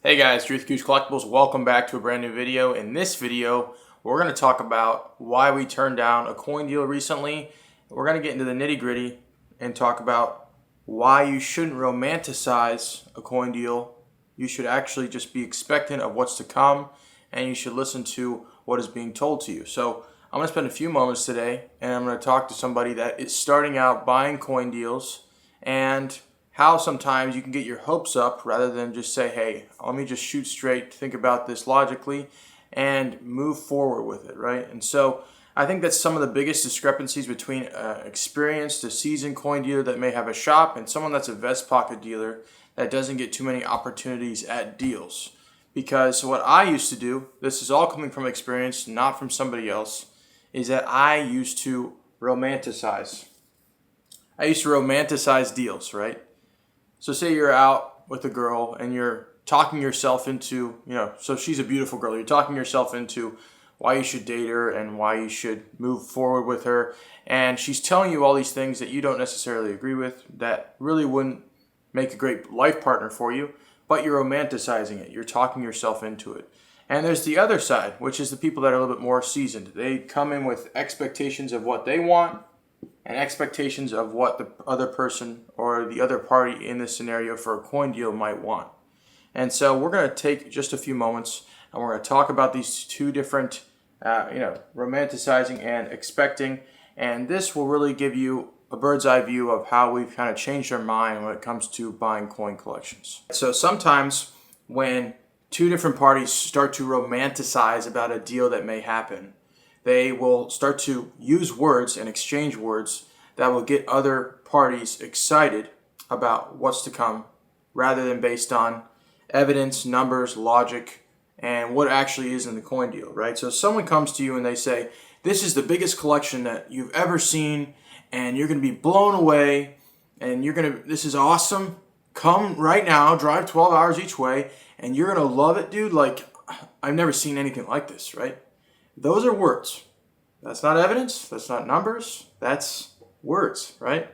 Hey guys, Truth Goose Collectibles, welcome back to a brand new video. In this video, we're going to talk about why we turned down a coin deal recently. We're going to get into the nitty gritty and talk about why you shouldn't romanticize a coin deal. You should actually just be expectant of what's to come, and you should listen to what is being told to you. So I'm going to spend a few moments today, and I'm going to talk to somebody that is starting out buying coin deals and how sometimes you can get your hopes up rather than just say, hey, let me just shoot straight, think about this logically, and move forward with it, right? And so I think that's some of the biggest discrepancies between an experienced, a seasoned coin dealer that may have a shop and someone that's a vest pocket dealer that doesn't get too many opportunities at deals. Because what I used to do, this is all coming from experience, not from somebody else, is that I used to romanticize. I used to romanticize deals, right? So say you're out with a girl and you're talking yourself into, so she's a beautiful girl. You're talking yourself into why you should date her and why you should move forward with her. And she's telling you all these things that you don't necessarily agree with, that really wouldn't make a great life partner for you, but you're romanticizing it. You're talking yourself into it. And there's the other side, which is the people that are a little bit more seasoned. They come in with expectations of what they want and expectations of what the other person or the other party in this scenario for a coin deal might want. And so we're going to take just a few moments and we're going to talk about these two different, romanticizing and expecting. And this will really give you a bird's eye view of how we've kind of changed our mind when it comes to buying coin collections. So sometimes when two different parties start to romanticize about a deal that may happen, they will start to use words and exchange words that will get other parties excited about what's to come rather than based on evidence, numbers, logic, and what actually is in the coin deal, right? So someone comes to you and they say, this is the biggest collection that you've ever seen and you're going to be blown away and this is awesome. Come right now, drive 12 hours each way and you're going to love it, dude. Like, I've never seen anything like this, right? Those are words. That's not evidence. That's not numbers. That's words, right?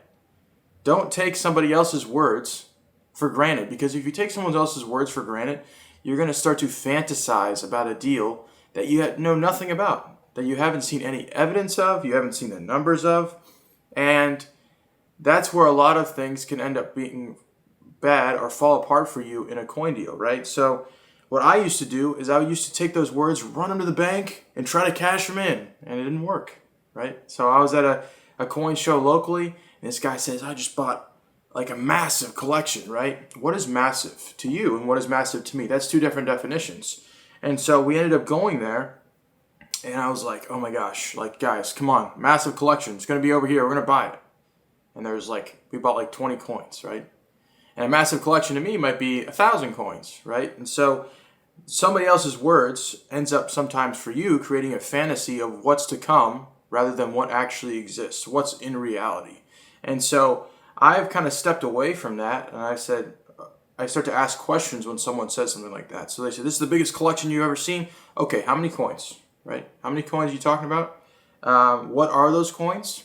Don't take somebody else's words for granted, because if you take someone else's words for granted, you're going to start to fantasize about a deal that you know nothing about, that you haven't seen any evidence of, you haven't seen the numbers of, and that's where a lot of things can end up being bad or fall apart for you in a coin deal, right? So what I used to do is I used to take those words, run them to the bank, and try to cash them in. And it didn't work, right? So I was at a coin show locally, and this guy says, I just bought like a massive collection, right? What is massive to you and what is massive to me? That's two different definitions. And so we ended up going there, and I was like, oh my gosh, like, guys, come on, massive collection. It's going to be over here. We're going to buy it. And we bought like 20 coins, right? And a massive collection to me might be 1,000 coins, right? And so somebody else's words ends up sometimes for you creating a fantasy of what's to come rather than what actually exists, what's in reality. And so I've kind of stepped away from that, and I start to ask questions when someone says something like that. So they say, this is the biggest collection you've ever seen. Okay, how many coins, right? How many coins are you talking about? What are those coins?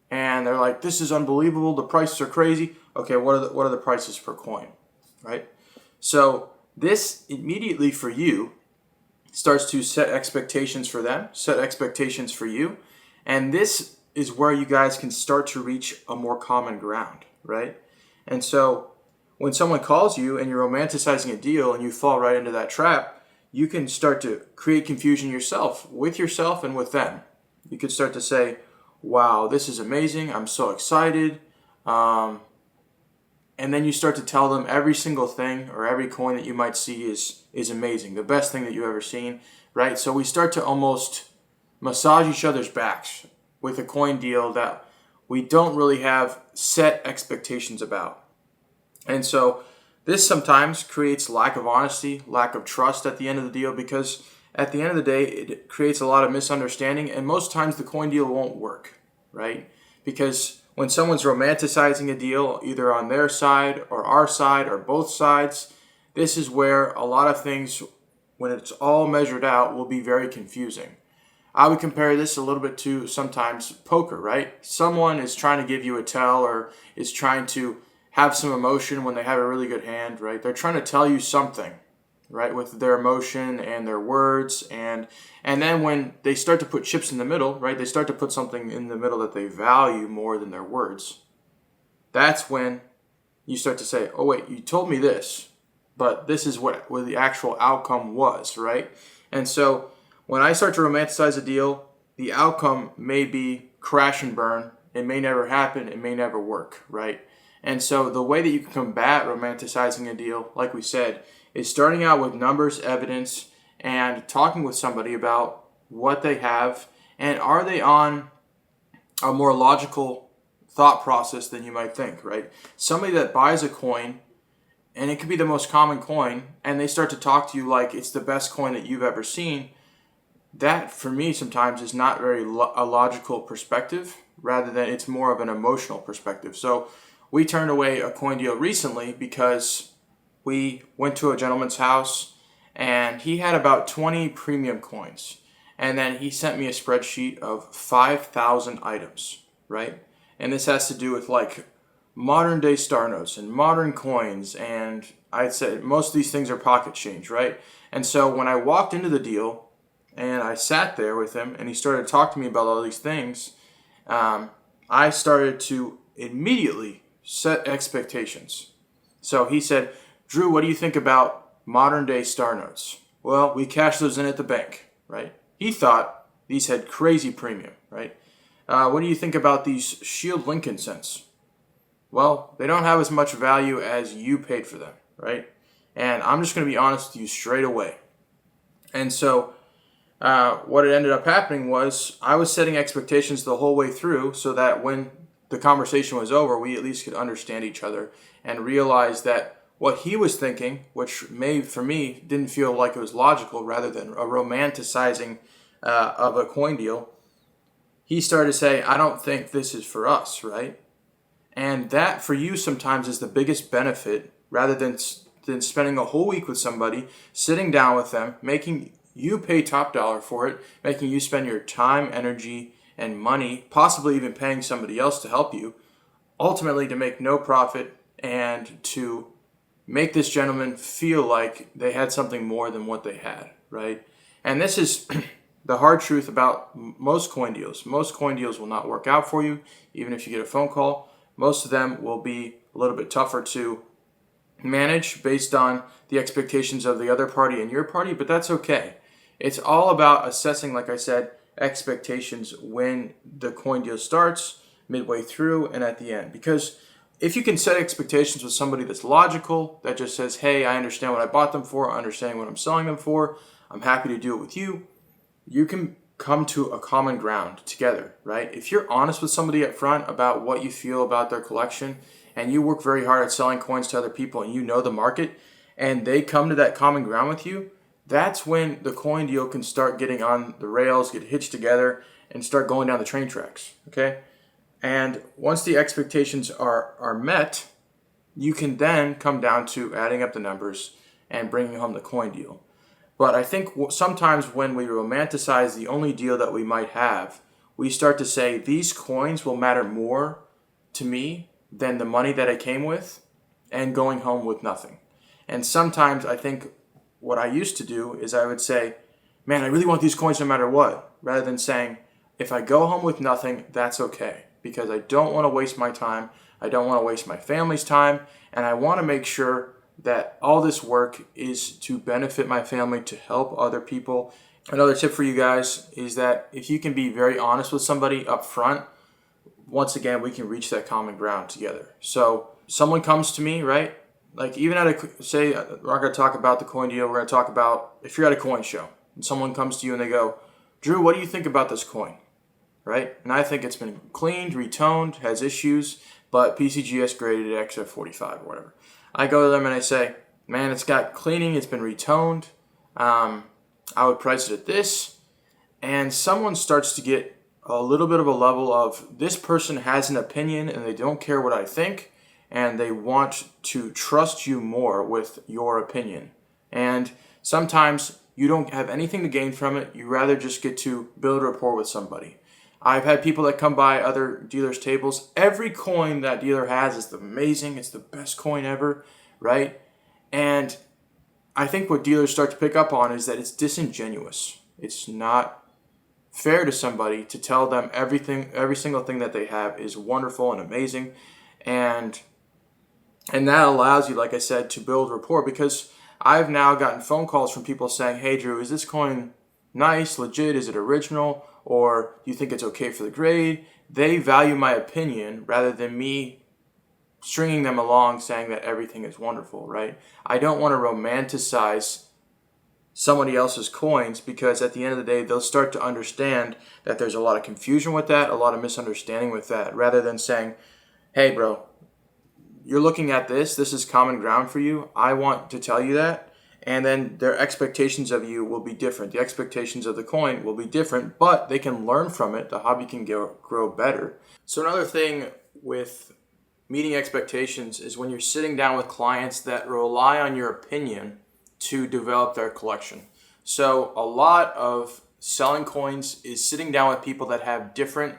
And they're like, this is unbelievable. The prices are crazy. Okay, what are the prices per coin, right? So this immediately for you starts to set expectations for them, set expectations for you. And this is where you guys can start to reach a more common ground, right? And so when someone calls you and you're romanticizing a deal and you fall right into that trap, you can start to create confusion yourself and with them. You could start to say, wow, this is amazing. I'm so excited. And then you start to tell them every single thing or every coin that you might see is amazing, the best thing that you've ever seen, right? So we start to almost massage each other's backs with a coin deal that we don't really have set expectations about. And so this sometimes creates lack of honesty, lack of trust at the end of the deal, because at the end of the day, it creates a lot of misunderstanding, and most times the coin deal won't work, right? Because when someone's romanticizing a deal, either on their side or our side or both sides, this is where a lot of things, when it's all measured out, will be very confusing. I would compare this a little bit to sometimes poker, right? Someone is trying to give you a tell or is trying to have some emotion when they have a really good hand, right? They're trying to tell you something. right, with their emotion and their words, and then when they start to put chips in the middle, right, they start to put something in the middle that they value more than their words. That's when you start to say, oh wait, you told me this, but this is what the actual outcome was, right? And so when I start to romanticize a deal, the outcome may be crash and burn. It may never happen. It may never work, right? And so the way that you can combat romanticizing a deal, like we said, is starting out with numbers, evidence, and talking with somebody about what they have and are they on a more logical thought process than you might think, right? Somebody that buys a coin, and it could be the most common coin, and they start to talk to you like it's the best coin that you've ever seen, that for me sometimes is not very a logical perspective, rather than it's more of an emotional perspective. So we turned away a coin deal recently because we went to a gentleman's house and he had about 20 premium coins. And then he sent me a spreadsheet of 5,000 items, right? And this has to do with like modern day star notes and modern coins. And I'd say most of these things are pocket change, right? And so when I walked into the deal and I sat there with him and he started to talk to me about all these things, I started to immediately set expectations. So he said, Drew, what do you think about modern day star notes? Well, we cash those in at the bank, right? He thought these had crazy premium, right? What do you think about these Shield Lincoln cents? Well, they don't have as much value as you paid for them, right? And I'm just going to be honest with you straight away. And so what it ended up happening was I was setting expectations the whole way through so that when the conversation was over, we at least could understand each other and realize that what he was thinking, which may, for me, didn't feel like it was logical rather than a romanticizing of a coin deal, he started to say, I don't think this is for us, right? And that for you sometimes is the biggest benefit rather than spending a whole week with somebody, sitting down with them, making you pay top dollar for it, making you spend your time, energy, and money, possibly even paying somebody else to help you, ultimately to make no profit and to make this gentleman feel like they had something more than what they had, right? And this is the hard truth about most coin deals. Most coin deals will not work out for you, even if you get a phone call. Most of them will be a little bit tougher to manage based on the expectations of the other party and your party, but that's okay. It's all about assessing, like I said, expectations when the coin deal starts, midway through, and at the end. Because if you can set expectations with somebody that's logical, that just says, hey, I understand what I bought them for, I understand what I'm selling them for, I'm happy to do it with you, you can come to a common ground together, right? If you're honest with somebody up front about what you feel about their collection, and you work very hard at selling coins to other people, and you know the market, and they come to that common ground with you, that's when the coin deal can start getting on the rails, get hitched together, and start going down the train tracks, okay? And once the expectations are met, you can then come down to adding up the numbers and bringing home the coin deal. But I think sometimes when we romanticize the only deal that we might have, we start to say these coins will matter more to me than the money that I came with and going home with nothing. And sometimes I think what I used to do is I would say, man, I really want these coins no matter what, rather than saying, if I go home with nothing, that's okay, because I don't want to waste my time, I don't want to waste my family's time, and I want to make sure that all this work is to benefit my family, to help other people. Another tip for you guys is that if you can be very honest with somebody up front, once again, we can reach that common ground together. So someone comes to me, right? Like even at say, we're not going to talk about the coin deal, we're going to talk about if you're at a coin show and someone comes to you and they go, Drew, what do you think about this coin? Right? And I think it's been cleaned, retoned, has issues, but PCGS graded at XF45 or whatever. I go to them and I say, man, it's got cleaning, it's been retoned. I would price it at this. And someone starts to get a little bit of a level of this person has an opinion and they don't care what I think and they want to trust you more with your opinion. And sometimes you don't have anything to gain from it. You rather just get to build rapport with somebody. I've had people that come by other dealers' tables. Every coin that dealer has is amazing. It's the best coin ever, right? And I think what dealers start to pick up on is that it's disingenuous. It's not fair to somebody to tell them every single thing that they have is wonderful and amazing, and that allows you, like I said, to build rapport. Because I've now gotten phone calls from people saying, "Hey, Drew, is this coin nice, legit? Is it original? Or do you think it's okay for the grade?" They value my opinion rather than me stringing them along saying that everything is wonderful, right? I don't want to romanticize somebody else's coins, because at the end of the day, they'll start to understand that there's a lot of confusion with that, a lot of misunderstanding with that, rather than saying, "Hey, bro, you're looking at this is common ground for you. I want to tell you that." And then their expectations of you will be different. The expectations of the coin will be different, but they can learn from it. The hobby can grow better. So another thing with meeting expectations is when you're sitting down with clients that rely on your opinion to develop their collection. So a lot of selling coins is sitting down with people that have different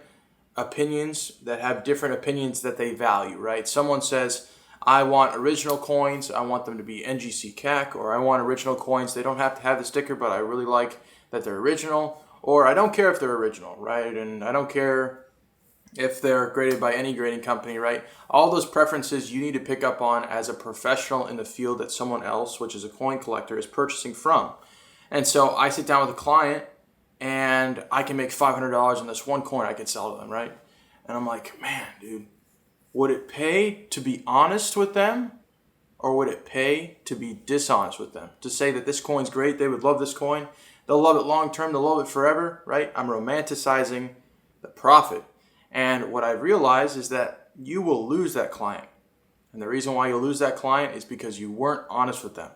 opinions, that they value, right? Someone says, "I want original coins. I want them to be NGC CAC," or "I want original coins. They don't have to have the sticker, but I really like that they're original," or "I don't care if they're original," right? And "I don't care if they're graded by any grading company," right? All those preferences you need to pick up on as a professional in the field that someone else, which is a coin collector, is purchasing from. And so I sit down with a client and I can make $500 on this one coin I could sell to them, right? And I'm like, "Man, dude, would it pay to be honest with them, or would it pay to be dishonest with them? To say that this coin's great, they would love this coin, they'll love it long term, they'll love it forever," right? I'm romanticizing the profit. And what I've realized is that you will lose that client. And the reason why you'll lose that client is because you weren't honest with them.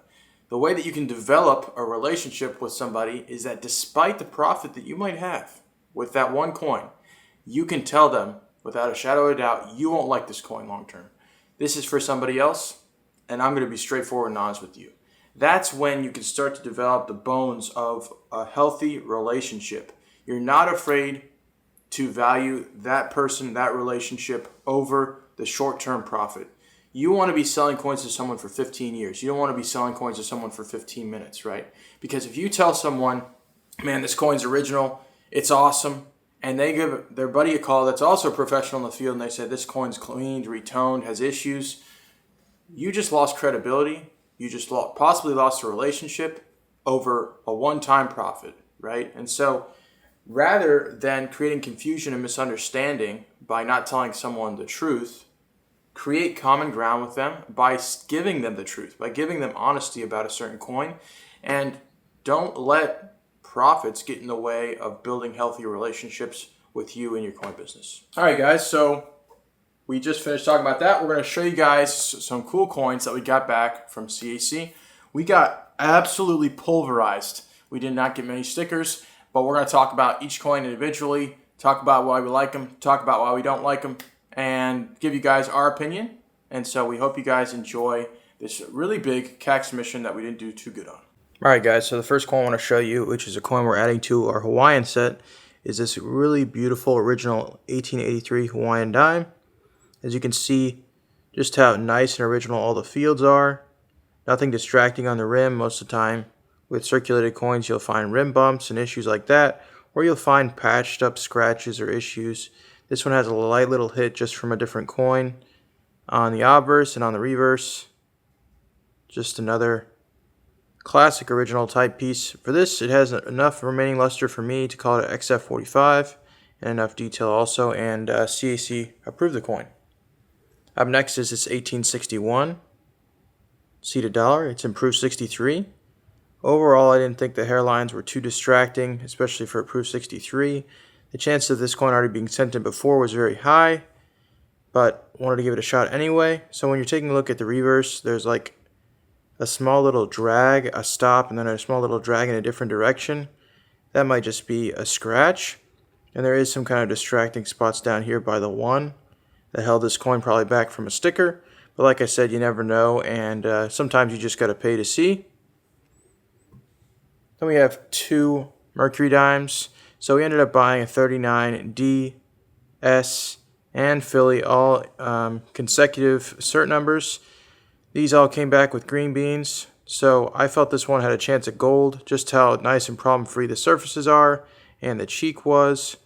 The way that you can develop a relationship with somebody is that despite the profit that you might have with that one coin, you can tell them without a shadow of a doubt, "You won't like this coin long term. This is for somebody else, and I'm going to be straightforward and honest with you." That's when you can start to develop the bones of a healthy relationship. You're not afraid to value that person, that relationship, over the short-term profit. You want to be selling coins to someone for 15 years. You don't want to be selling coins to someone for 15 minutes, right? Because if you tell someone, "Man, this coin's original, it's awesome," and they give their buddy a call that's also a professional in the field, and they say, "This coin's cleaned, retoned, has issues," you just lost credibility. You just possibly lost a relationship over a one-time profit, right? And so rather than creating confusion and misunderstanding by not telling someone the truth, create common ground with them by giving them the truth, by giving them honesty about a certain coin, and don't let profits get in the way of building healthy relationships with you and your coin business. All right, guys, so we just finished talking about that. We're going to show you guys some cool coins that we got back from CAC. We got absolutely pulverized. We did not get many stickers, but we're going to talk about each coin individually, talk about why we like them, talk about why we don't like them, and give you guys our opinion. And so we hope you guys enjoy this really big CAC submission that we didn't do too good on. All right, guys, so the first coin I want to show you, which is a coin we're adding to our Hawaiian set, is this really beautiful original 1883 Hawaiian dime. As you can see just how nice and original all the fields are. Nothing distracting on the rim. Most of the time with circulated coins you'll find rim bumps and issues like that, or you'll find patched up scratches or issues. This one has a light little hit just from a different coin on the obverse and on the reverse. Just another classic original type piece. For this, it has enough remaining luster for me to call it an XF45 and enough detail also, and CAC approved the coin. Up next is this 1861 seated dollar. It's improved 63. Overall, I didn't think the hairlines were too distracting, especially for approved 63. The chance of this coin already being sent in before was very high, but wanted to give it a shot anyway. So when you're taking a look at the reverse, there's like a small little drag, a stop, and then a small little drag in a different direction. That might just be a scratch. And there is some kind of distracting spots down here by the one that held this coin probably back from a sticker. But like I said, you never know, and sometimes you just got to pay to see. Then we have two Mercury dimes. So we ended up buying a 39, D, S, and Philly, all consecutive cert numbers. These all came back with green beans. So I felt this one had a chance at gold, just how nice and problem-free the surfaces are and the cheek was.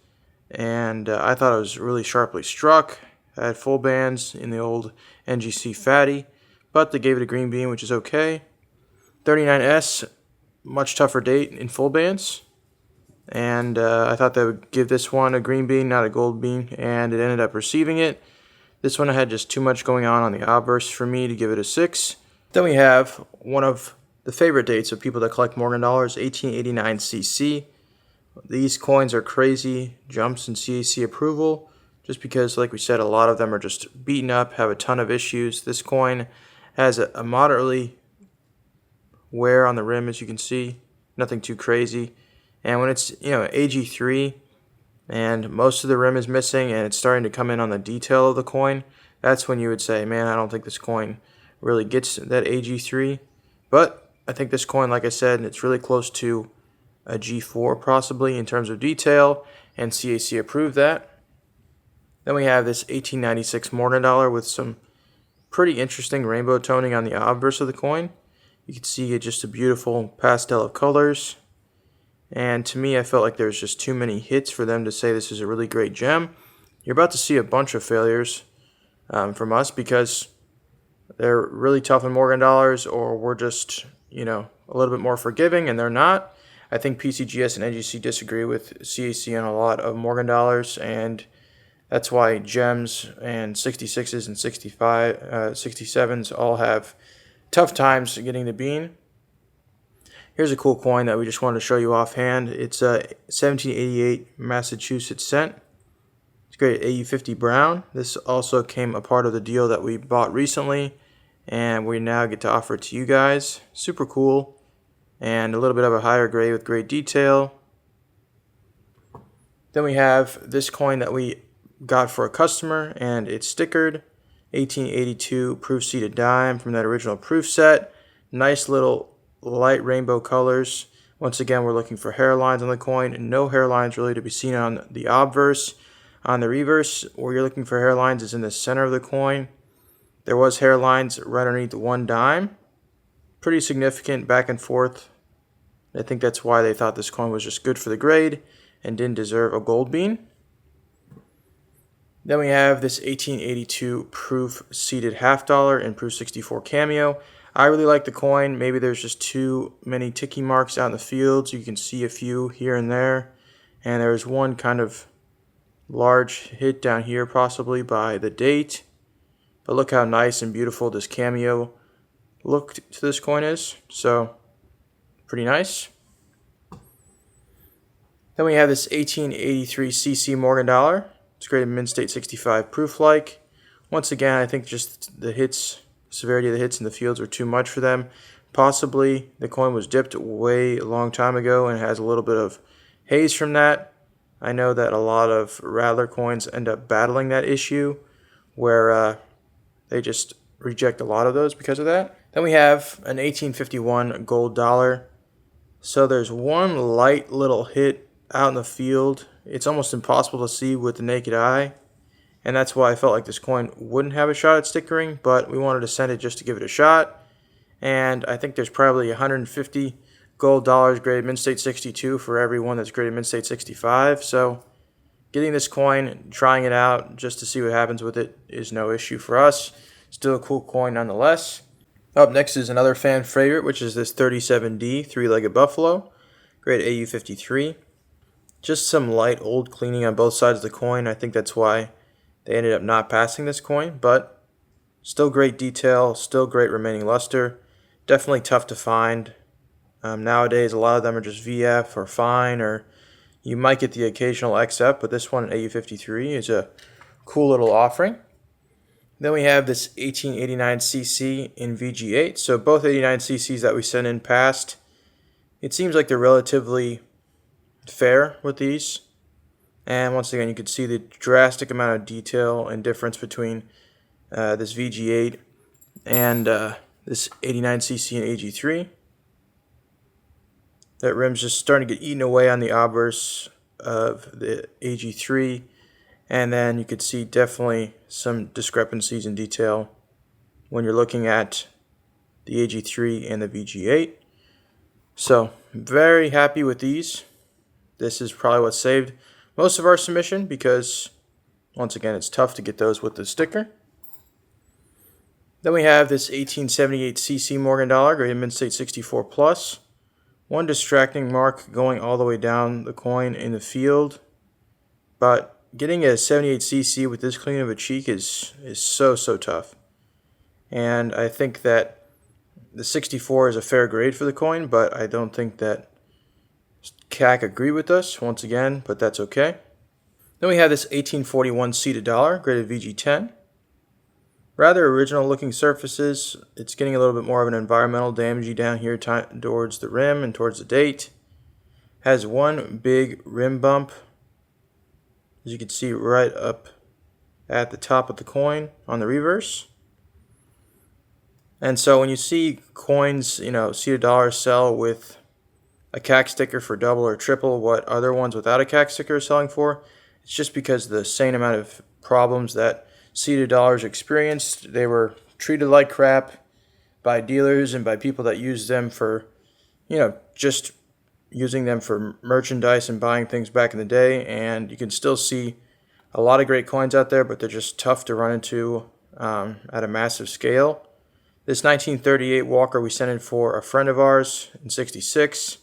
And I thought it was really sharply struck. I had full bands in the old NGC Fatty, but they gave it a green bean, which is okay. 39S, much tougher date in full bands. And I thought they would give this one a green bean, not a gold bean, and it ended up receiving it. This one had just too much going on the obverse for me to give it a 6. Then we have one of the favorite dates of people that collect Morgan dollars, 1889cc. These coins are crazy jumps in CAC approval, just because, like we said, a lot of them are just beaten up, have a ton of issues. This coin has a moderately wear on the rim, as you can see, nothing too crazy. And when it's AG3 and most of the rim is missing and it's starting to come in on the detail of the coin, that's when you would say, man, I don't think this coin really gets that AG3. But I think this coin, like I said, it's really close to a G4 possibly in terms of detail, and CAC approved that. Then we have this 1896 Morgan dollar with some pretty interesting rainbow toning on the obverse of the coin. You can see just a beautiful pastel of colors. And to me, I felt like there's just too many hits for them to say this is a really great gem. You're about to see a bunch of failures from us because they're really tough in Morgan dollars, or we're just, a little bit more forgiving, and they're not. I think PCGS and NGC disagree with CAC on a lot of Morgan dollars, and that's why gems and 66s and 67s all have tough times getting the bean. Here's a cool coin that we just wanted to show you offhand. It's a 1788 Massachusetts cent. It's great at AU50 brown. This also came a part of the deal that we bought recently, and we now get to offer it to you guys. Super cool, and a little bit of a higher grade with great detail. Then we have this coin that we got for a customer, and it's stickered. 1882 proof seated dime from that original proof set. Nice little light rainbow colors. Once again, we're looking for hairlines on the coin. No hairlines really to be seen on the obverse. On the reverse, where you're looking for hairlines is in the center of the coin. There was hairlines right underneath one dime. Pretty significant back and forth. I think that's why they thought this coin was just good for the grade and didn't deserve a gold bean. Then we have this 1882 proof seated half dollar in proof 64 cameo. I really like the coin. Maybe there's just too many ticky marks out in the field, so you can see a few here and there. And there's one kind of large hit down here possibly by the date. But look how nice and beautiful this cameo look to this coin is. So, pretty nice. Then we have this 1883 CC Morgan dollar. It's graded Mint State 65 proof-like. Once again, I think just the hits, severity of the hits in the fields were too much for them. Possibly the coin was dipped way a long time ago and has a little bit of haze from that. I know that a lot of Rattler coins end up battling that issue where they just reject a lot of those because of that. Then we have an 1851 gold dollar. So there's one light little hit out in the field. It's almost impossible to see with the naked eye, and that's why I felt like this coin wouldn't have a shot at stickering, but we wanted to send it just to give it a shot. And I think there's probably 150 gold dollars graded Mint State 62 for every one that's graded Mint State 65. So getting this coin, trying it out just to see what happens with it is no issue for us. Still a cool coin nonetheless. Up next is another fan favorite, which is this 37D three-legged buffalo, grade AU53. Just some light old cleaning on both sides of the coin. I think that's why they ended up not passing this coin, but still great detail, still great remaining luster. Definitely tough to find. Nowadays, a lot of them are just VF or fine, or you might get the occasional XF, but this one at AU53 is a cool little offering. Then we have this 1889cc in VG8. So both 89cc's that we sent in passed. It seems like they're relatively fair with these, and once again you can see the drastic amount of detail and difference between this VG8 and this 89cc and AG3. That rim's just starting to get eaten away on the obverse of the AG3, and then you could see definitely some discrepancies in detail when you're looking at the AG3 and the VG8. So very happy with these. This is probably what saved most of our submission because, once again, it's tough to get those with the sticker. Then we have this 1878cc Morgan Dollar, graded Mint-State 64 plus. One distracting mark going all the way down the coin in the field, but getting a 78cc with this clean of a cheek is so tough. And I think that the 64 is a fair grade for the coin, but I don't think that CAC agree with us once again, but that's okay. Then we have this 1841 seated dollar, graded VG10. Rather original looking surfaces. It's getting a little bit more of an environmental damagey down here towards the rim and towards the date. Has one big rim bump, as you can see right up at the top of the coin on the reverse. And so when you see coins, seated dollars sell with a CAC sticker for double or triple what other ones without a CAC sticker are selling for, it's just because the same amount of problems that seated dollars experienced. They were treated like crap by dealers and by people that use them for, just using them for merchandise and buying things back in the day. And you can still see a lot of great coins out there, but they're just tough to run into at a massive scale. This 1938 Walker we sent in for a friend of ours in 66,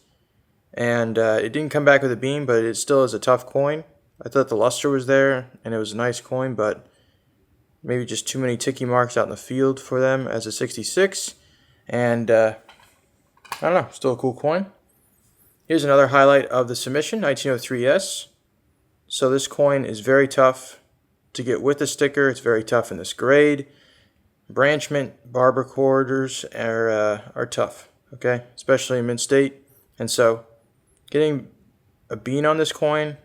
and it didn't come back with a beam, but it still is a tough coin. I thought the luster was there, and it was a nice coin, but maybe just too many ticky marks out in the field for them as a 66. And I don't know, still a cool coin. Here's another highlight of the submission, 1903S. So this coin is very tough to get with the sticker. It's very tough in this grade. Branchment, barber corridors are tough, okay, especially in Mint-State. And so getting a bean on this coin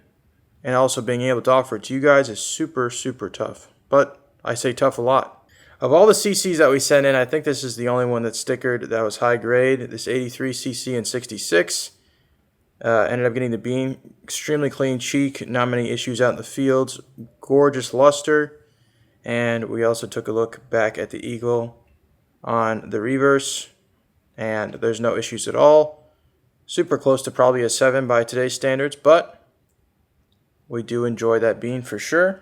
and also being able to offer it to you guys is super tough. But I say tough a lot. Of all the CCs that we sent in, I think this is the only one that's stickered that was high grade. This 83cc and 66. Ended up getting the bean. Extremely clean cheek. Not many issues out in the fields. Gorgeous luster. And we also took a look back at the eagle on the reverse. And there's no issues at all. Super close to probably a 7 by today's standards. But we do enjoy that bean for sure.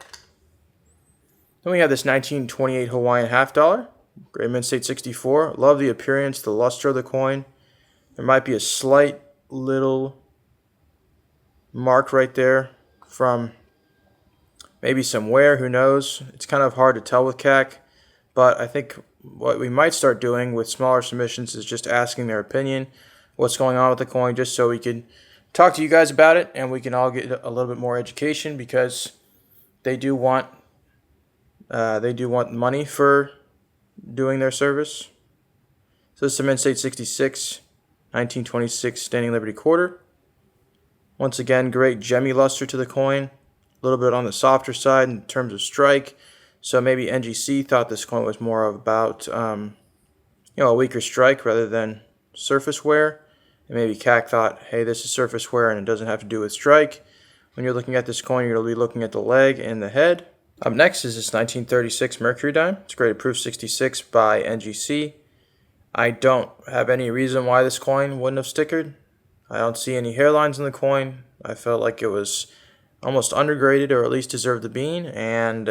Then we have this 1928 Hawaiian half dollar, grade Mint-State 64. Love the appearance, the luster of the coin. There might be a slight little mark right there from maybe some wear, who knows. It's kind of hard to tell with CAC, but I think what we might start doing with smaller submissions is just asking their opinion, what's going on with the coin, just so we can talk to you guys about it and we can all get a little bit more education, because they do want money for doing their service. So this is a Mint-State 66, 1926 Standing Liberty Quarter. Once again, great gemmy luster to the coin. A little bit on the softer side in terms of strike. So maybe NGC thought this coin was more about a weaker strike rather than surface wear. And maybe CAC thought, hey, this is surface wear and it doesn't have to do with strike. When you're looking at this coin, you're going to be looking at the leg and the head. Up next is this 1936 Mercury dime. It's graded Proof 66 by NGC. I don't have any reason why this coin wouldn't have stickered. I don't see any hairlines in the coin. I felt like it was almost undergraded, or at least deserved the bean. And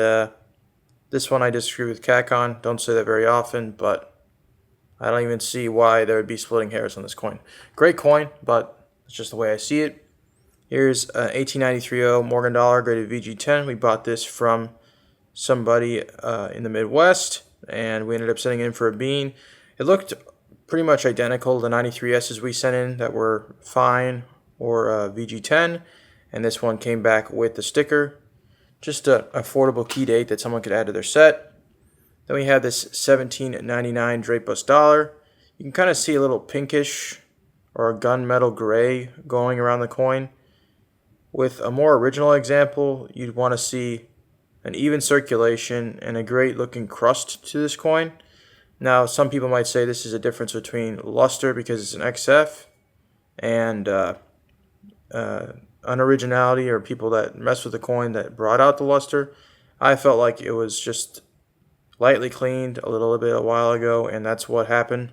this one I disagree with CAC on. Don't say that very often, but I don't even see why there would be splitting hairs on this coin. Great coin, but it's just the way I see it. Here's an 1893 Morgan Dollar, graded VG10. We bought this from somebody in the Midwest, and we ended up sending it in for a bean. It looked pretty much identical to the 93S's we sent in that were fine, or VG10, and this one came back with the sticker. Just an affordable key date that someone could add to their set. Then we have this 1799 Drape Bust dollar. You can kind of see a little pinkish or a gunmetal gray going around the coin. With a more original example, you'd want to see an even circulation and a great looking crust to this coin. Now, some people might say this is a difference between luster because it's an XF and unoriginality, or people that mess with the coin that brought out the luster. I felt like it was just lightly cleaned a little bit a while ago, and that's what happened.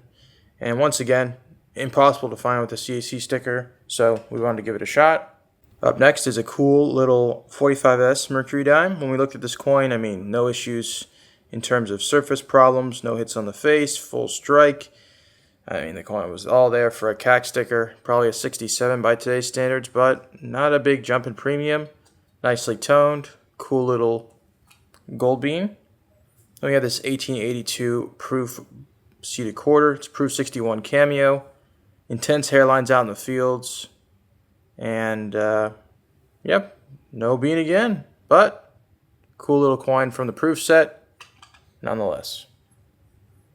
And once again, impossible to find with a CAC sticker, so we wanted to give it a shot. Up next is a cool little 45S Mercury dime. When we looked at this coin, I mean, no issues in terms of surface problems, no hits on the face, full strike. I mean, the coin was all there for a CAC sticker, probably a 67 by today's standards, but not a big jump in premium. Nicely toned, cool little gold bean. Then we have this 1882 proof seated quarter. It's proof 61 cameo. Intense hairlines out in the fields. And, yep, no bean again, but cool little coin from the proof set, nonetheless.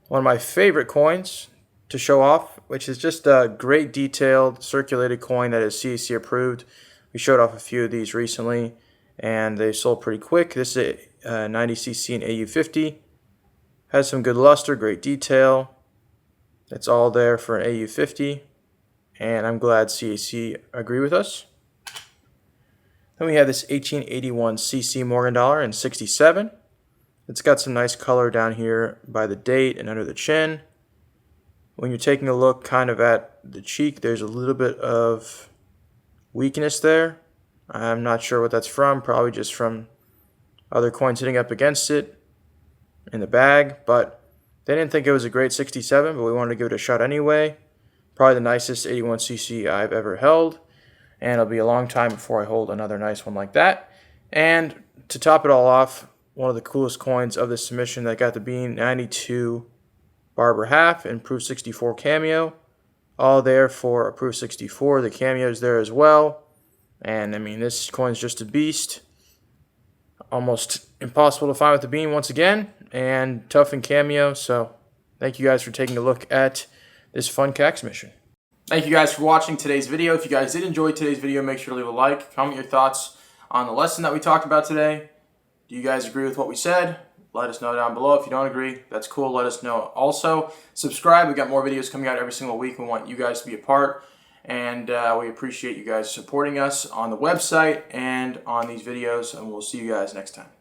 One of my favorite coins to show off, which is just a great detailed circulated coin that is CAC approved. We showed off a few of these recently, and they sold pretty quick. This is a 90cc and AU50. Has some good luster, great detail. It's all there for an AU50, and I'm glad CAC agree with us. Then we have this 1881cc Morgan dollar in 67. It's got some nice color down here by the date and under the chin. When you're taking a look kind of at the cheek, there's a little bit of weakness there. I'm not sure what that's from, probably just from other coins hitting up against it in the bag, but they didn't think it was a great 67, but we wanted to give it a shot anyway. Probably the nicest 81cc I've ever held, and it'll be a long time before I hold another nice one like that. And to top it all off, one of the coolest coins of this submission that got the bean, 92 Barber half and proof 64 cameo, all there for a proof 64. The cameo's there as well, and I mean, this coin's just a beast. Almost impossible to find with the bean once again, and tough in cameo. So thank you guys for taking a look at this fun CAC submission. Thank you guys for watching today's video. If you guys did enjoy today's video, make sure to leave a like, comment your thoughts on the lesson that we talked about today. Do you guys agree with what we said? Let us know down below. If you don't agree, that's cool. Let us know. Also, subscribe. We got more videos coming out every single week. We want you guys to be a part, and we appreciate you guys supporting us on the website and on these videos, and we'll see you guys next time.